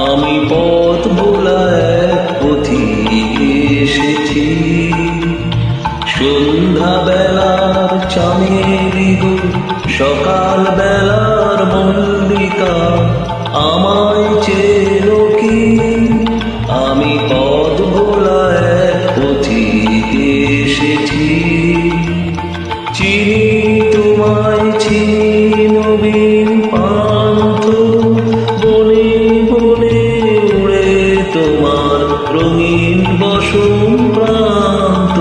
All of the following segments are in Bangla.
আমি পথ ভোলা এক পথিক এসেছি, সন্ধ্যা বেলার চামেলি গো, সকাল বেলার মল্লিকা, আমায় চেনো কি? আমি পথ ভোলা এক পথিক এসেছি, চিনি তোমায় চিনি নবীন পান্থ, বনে বনে উড়ে তোমার রঙিন বসন প্রান্ত,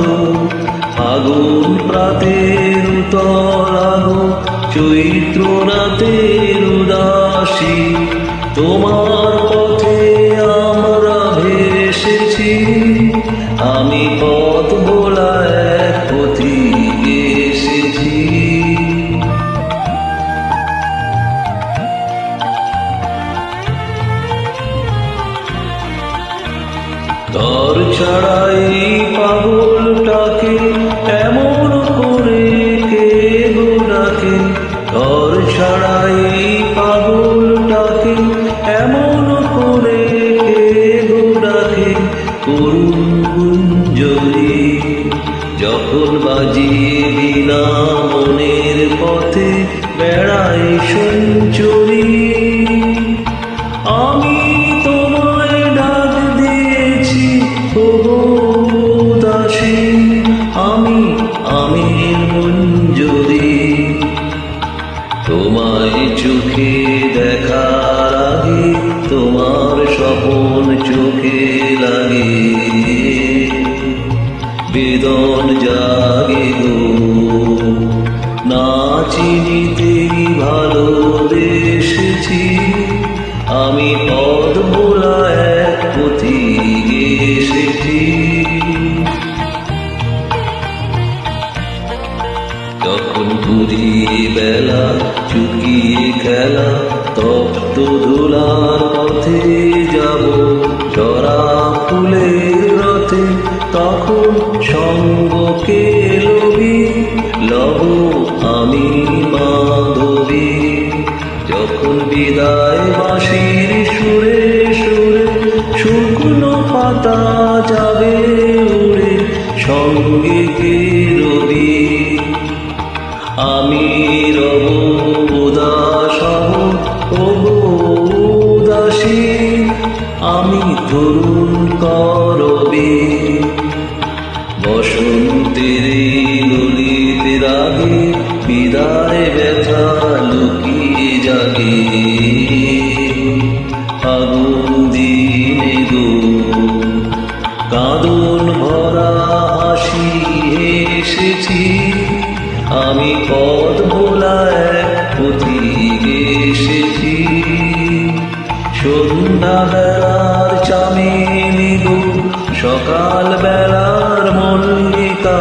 ফাগুন প্রাতের উতলাগো, চৈত্র রাতের উদাসী, তোমার পথে আমরা ভেসেছি। আমি পথ ভোলা এক পথিক এসেছি। তর ছাড়াই পাগলটাকে এমন করে কে গো ডাকে? তর ছাড়াই পাগলটাকে এমন করে কে গো ডাকে? করুণ গুঞ্জরি যখন বাজিয়ে বিনা মনের পথে বেড়াই সঞ্চরী, আমি তোমায় ডাক দিয়েছি ওগো দাসী, আমি আমির মঞ্জুরি। তোমায় চোখে দেখার আগে তোমার স্বপন চোখে লাগে, বেদন জাগে গো, না চিনিতেই ভালোবেসেছি। আমি পথ ভোলা এক পথিক এসেছি। যখন ঘুরিয়ে বেলা চুকিয়ে খেলা, তপ্ত ধুলার পথে যাব ঝরা ফুলের রথে, তখন সঙ্গকে লবি লব আমি মাধবী। যখন বিদায় বাঁশির সুরে সুরে শুকনো পাতা যাবে উড়ে, সঙ্গে কে রবি? আমি রব উদাস ওগো উদাসী, আমি তরুণ করবি। বসন্তের ললিত রাগে বিদায় ব্যথা লুকিয়ে জাগে, ফাগুন দিনে গো, কাঁদন ভরা হাসি এসেছি। আমি পথ ভোলা এক পথিক এসেছি, সন্ধ্যা বেলার চামেলি গো, সকাল বেলার মল্লিকা,